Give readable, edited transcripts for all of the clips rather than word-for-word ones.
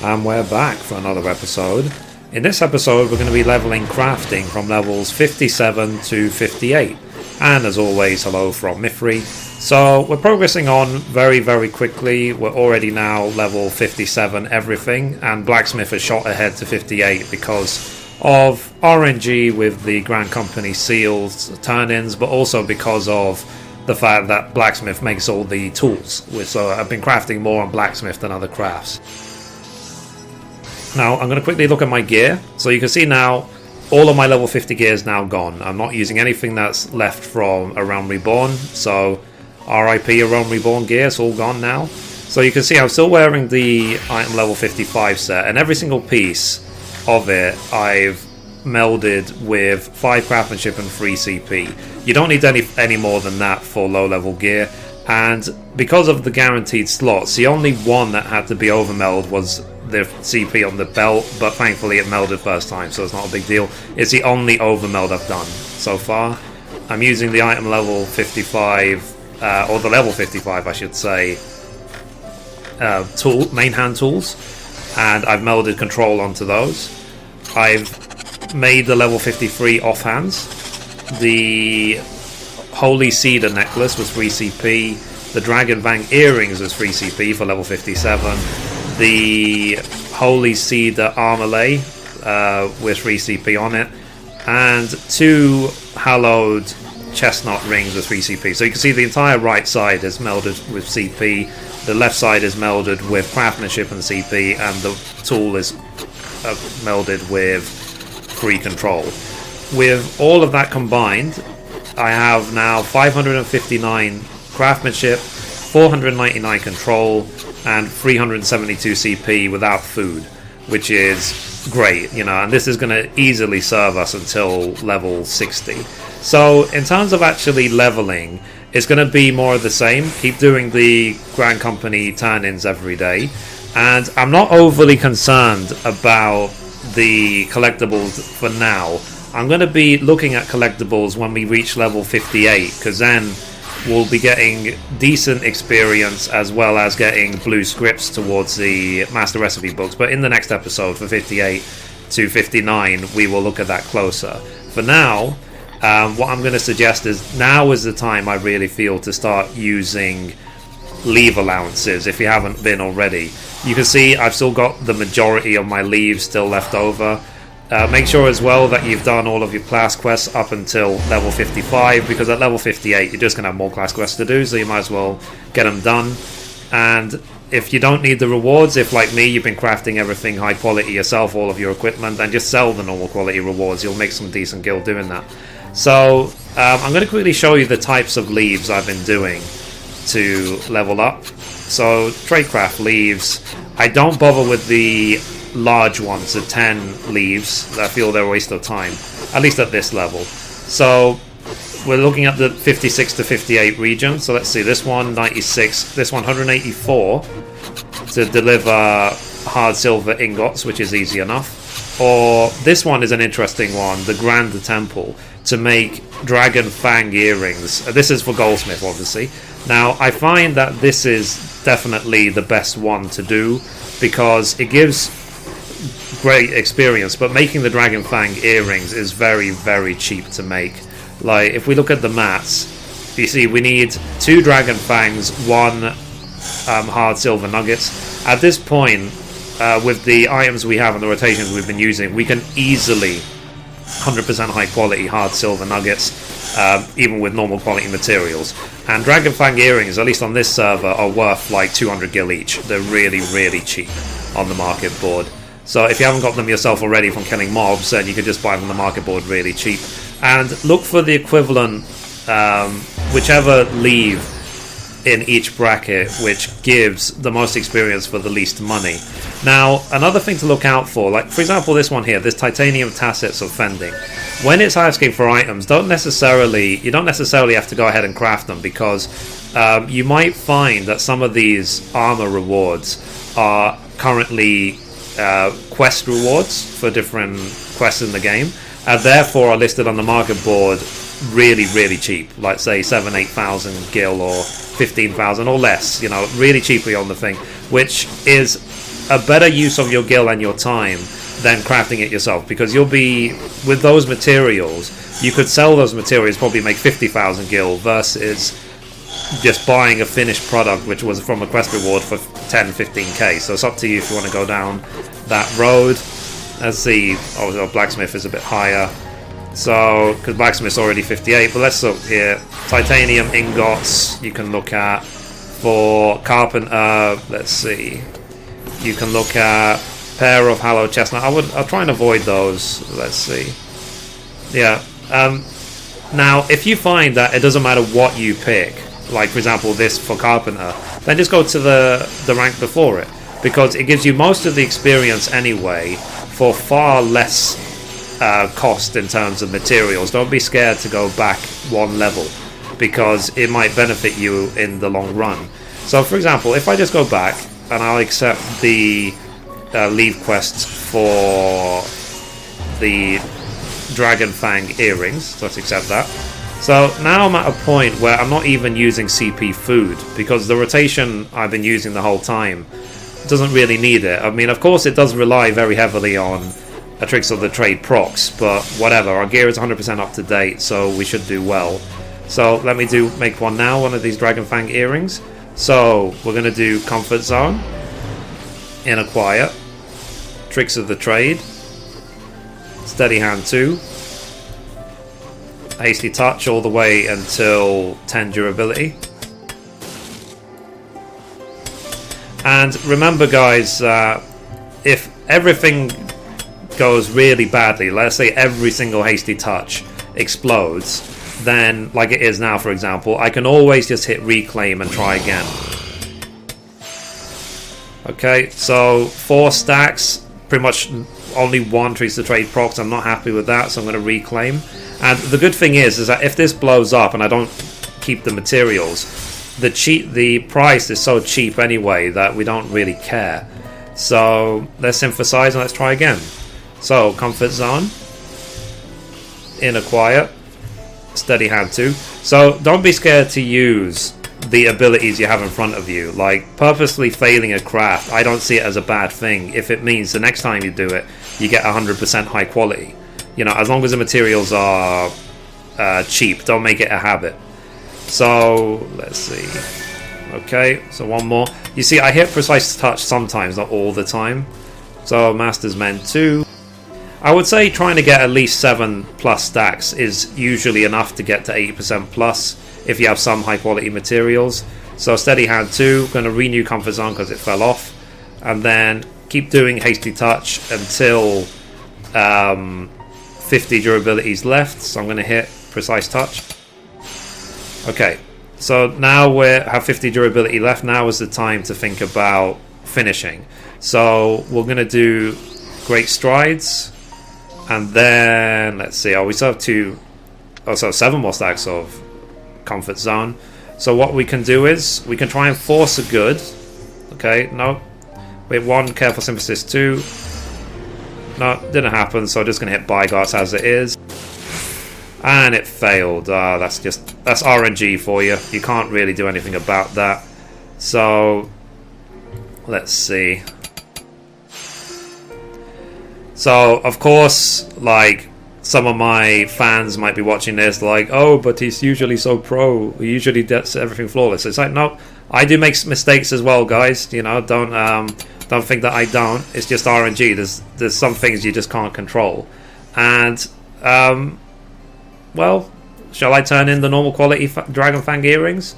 And we're back for another episode. In this episode we're going to be leveling crafting from levels 57 to 58. And as always, hello from Mithrie. So we're progressing on very quickly. We're already now level 57 everything, and Blacksmith has shot ahead to 58 because of RNG with the Grand Company seals turn-ins, but also because of the fact that Blacksmith makes all the tools. So I've been crafting more on Blacksmith than other crafts. Now I'm going to quickly look at my gear. So you can see now all of my level 50 gear is now gone. I'm not using anything that's left from A Realm Reborn. So RIP A Realm Reborn gear, it's all gone now. So you can see I'm still wearing the item level 55 set, and every single piece of it I've melded with 5 craftsmanship and 3 CP. You don't need any more than that for low level gear, and because of the guaranteed slots, the only one that had to be overmeld was the CP on the belt, but thankfully it melded first time, so it's not a big deal. It's the only overmeld I've done so far. I'm using the item level 55, or the level 55 I should say, main hand tools, and I've melded control onto those. I've made the level 53 offhands, the Holy Cedar necklace was 3 CP, the Dragon Fang earrings was 3 CP for level 57, the Holy Cedar armorlay with 3 CP on it, and 2 hallowed chestnut rings with 3 CP. So you can see the entire right side is melded with CP, the left side is melded with craftsmanship and CP, and the tool is melded with free control. With all of that combined, I have now 559 craftsmanship, 499 control, and 372 CP without food, which is great, you know, and this is going to easily serve us until level 60. So in terms of actually leveling, it's going to be more of the same. Keep doing the Grand Company turn-ins every day, and I'm not overly concerned about the collectibles for now. I'm going to be looking at collectibles when we reach level 58, because then we'll be getting decent experience as well as getting blue scripts towards the Master Recipe books. But in the next episode, for 58 to 59, we will look at that closer. For now, what I'm going to suggest is now is the time I really feel to start using leave allowances if you haven't been already. You can see I've still got the majority of my leaves still left over. Make sure as well that you've done all of your class quests up until level 55, because at level 58 you're just going to have more class quests to do, so you might as well get them done. And if you don't need the rewards, if like me you've been crafting everything high quality yourself, all of your equipment, then just sell the normal quality rewards. You'll make some decent gil doing that. So I'm going to quickly show you the types of leaves I've been doing to level up. So tradecraft leaves, I don't bother with the large ones, the 10 leaves. I feel they're a waste of time, at least at this level. So we're looking at the 56 to 58 region. So let's see, this one 96, this one 184 to deliver hard silver ingots, which is easy enough. Or this one is an interesting one, the Grand Temple, to make Dragon Fang earrings. This is for Goldsmith, obviously. Now, I find that this is definitely the best one to do because it gives great experience, but making the Dragon Fang earrings is very cheap to make. Like, if we look at the mats, you see we need 2 Dragon Fangs, 1 hard silver nuggets. At this point, with the items we have and the rotations we've been using, we can easily 100% high quality hard silver nuggets, even with normal quality materials. And Dragon Fang earrings, at least on this server, are worth like 200 gil each. They're really cheap on the market board. So if you haven't got them yourself already from killing mobs, then you can just buy them on the market board really cheap. And look for the equivalent, whichever leave in each bracket, which gives the most experience for the least money. Now, another thing to look out for, like for example this one here, this titanium tassets of fending. When it's asking for items, you don't necessarily have to go ahead and craft them, because you might find that some of these armor rewards are currently quest rewards for different quests in the game, and therefore are listed on the market board really cheap, like say 7,000-8,000 gil or 15,000 or less, you know, really cheaply on the thing, which is a better use of your gil and your time than crafting it yourself, because you'll be, with those materials, you could sell those materials, probably make 50,000 gil versus just buying a finished product which was from a quest reward for 10-15k. So it's up to you if you want to go down that road. Let's see. Oh, blacksmith is a bit higher, so because blacksmith's already 58. But let's look here. Titanium ingots you can look at. For carpenter, let's see, you can look at pair of hallowed chestnut. I'll try and avoid those. Let's see. Yeah. Now, if you find that it doesn't matter what you pick, like for example this for carpenter, then just go to the rank before it, because it gives you most of the experience anyway for far less cost in terms of materials. Don't be scared to go back one level, because it might benefit you in the long run. So for example, if I just go back and I'll accept the leave quests for the Dragon Fang earrings, so let's accept that. So now I'm at a point where I'm not even using CP food, because the rotation I've been using the whole time doesn't really need it. I mean, of course it does rely very heavily on a Tricks of the Trade procs, but whatever, our gear is 100% up to date, so we should do well. So let me make one now, one of these Dragon Fang earrings. So we're going to do Comfort Zone, Inner Quiet, Tricks of the Trade, Steady Hand 2, Hasty Touch all the way until 10 durability. And remember guys, if everything goes really badly, let's say every single Hasty Touch explodes, then like it is now for example, I can always just hit reclaim and try again. Okay, so 4 stacks, pretty much only one Tricks of the Trade procs. I'm not happy with that, so I'm going to reclaim. And the good thing is that if this blows up and I don't keep the materials, the price is so cheap anyway that we don't really care. So let's emphasize and let's try again. So Comfort Zone, Inner Quiet, Steady Hand 2. So don't be scared to use the abilities you have in front of you. Like purposely failing a craft, I don't see it as a bad thing if it means the next time you do it you get 100% high quality. You know, as long as the materials are cheap, don't make it a habit. So let's see. Okay, so one more. You see, I hit Precise Touch sometimes, not all the time. So Master's Men 2. I would say trying to get at least 7+ stacks is usually enough to get to 80% plus if you have some high quality materials. So Steady Hand 2, going to renew Comfort Zone because it fell off, and then keep doing Hasty Touch until 50 durabilities left. So I'm going to hit Precise Touch. Okay, so now we have 50 durability left. Now is the time to think about finishing. So we're going to do Great Strides, and then let's see. Oh, we still have 7 more stacks of Comfort Zone. So what we can do is we can try and force a good. Okay, no. Wait, 1 Careful Synthesis 2. No, didn't happen. So just gonna hit Bygots as it is, and it failed. That's RNG for you. You can't really do anything about that. So let's see. So of course, like, some of my fans might be watching this like, oh, but he's usually so pro, he usually gets everything flawless. It's like, no, I do make mistakes as well, guys. You know, don't think that I don't. It's just RNG. There's some things you just can't control. And well, shall I turn in the normal quality Dragon Fang earrings?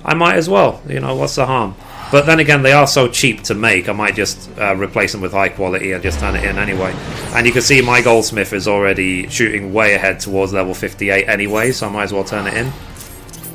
I might as well. You know, what's the harm? But then again, they are so cheap to make, I might just replace them with high quality and just turn it in anyway. And you can see my goldsmith is already shooting way ahead towards level 58 anyway, so I might as well turn it in.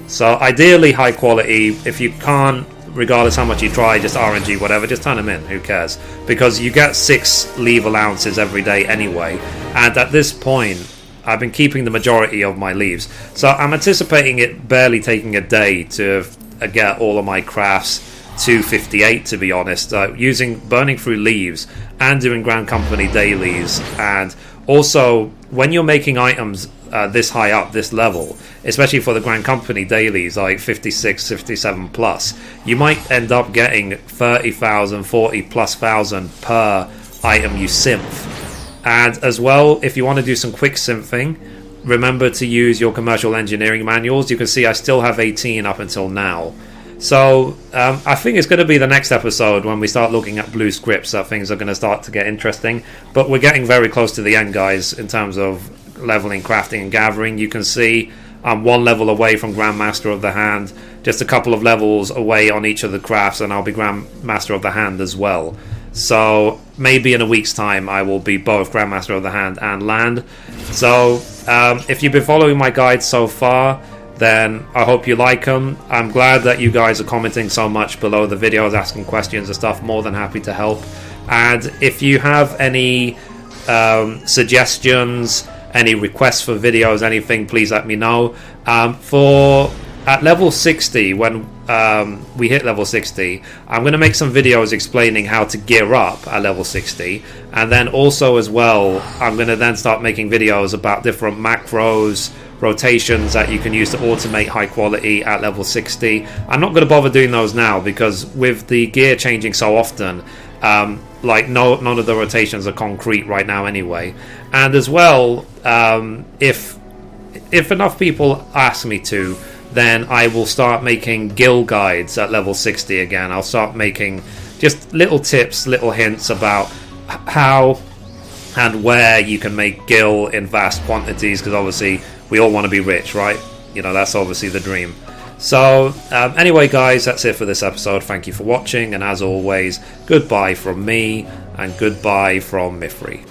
So ideally high quality. If you can't, regardless how much you try, just RNG, whatever, just turn them in, who cares? Because you get 6 leave allowances every day anyway, and at this point I've been keeping the majority of my leaves. So I'm anticipating it barely taking a day to get all of my crafts to 58, to be honest, burning through leaves and doing Grand Company dailies. And also, when you're making items this high up, this level, especially for the Grand Company dailies, like 56, 57 plus, you might end up getting 30,000, 40 plus thousand per item you synth. And as well, if you want to do some quick synthing, remember to use your commercial engineering manuals. You can see I still have 18 up until now. So I think it's going to be the next episode when we start looking at blue scripts that things are going to start to get interesting. But we're getting very close to the end, guys, in terms of leveling, crafting and gathering. You can see I'm one level away from Grandmaster of the Hand, just a couple of levels away on each of the crafts, and I'll be Grandmaster of the Hand as well. So maybe in a week's time I will be both Grandmaster of the Hand and Land. So if you've been following my guides so far, then I hope you like them. I'm glad that you guys are commenting so much below the videos, asking questions and stuff. More than happy to help. And if you have any suggestions, any requests for videos, anything, please let me know. At level 60, when we hit level 60, I'm going to make some videos explaining how to gear up at level 60. And then also as well, I'm going to then start making videos about different macros, rotations that you can use to automate high quality at level 60. I'm not going to bother doing those now because with the gear changing so often, like none of the rotations are concrete right now anyway. And as well, if enough people ask me to, then I will start making guild guides at level 60 again. I'll start making just little tips, little hints about how and where you can make gil in vast quantities, because obviously we all want to be rich, right? You know, that's obviously the dream. So anyway, guys, that's it for this episode. Thank you for watching, and as always, goodbye from me and goodbye from Mithrie.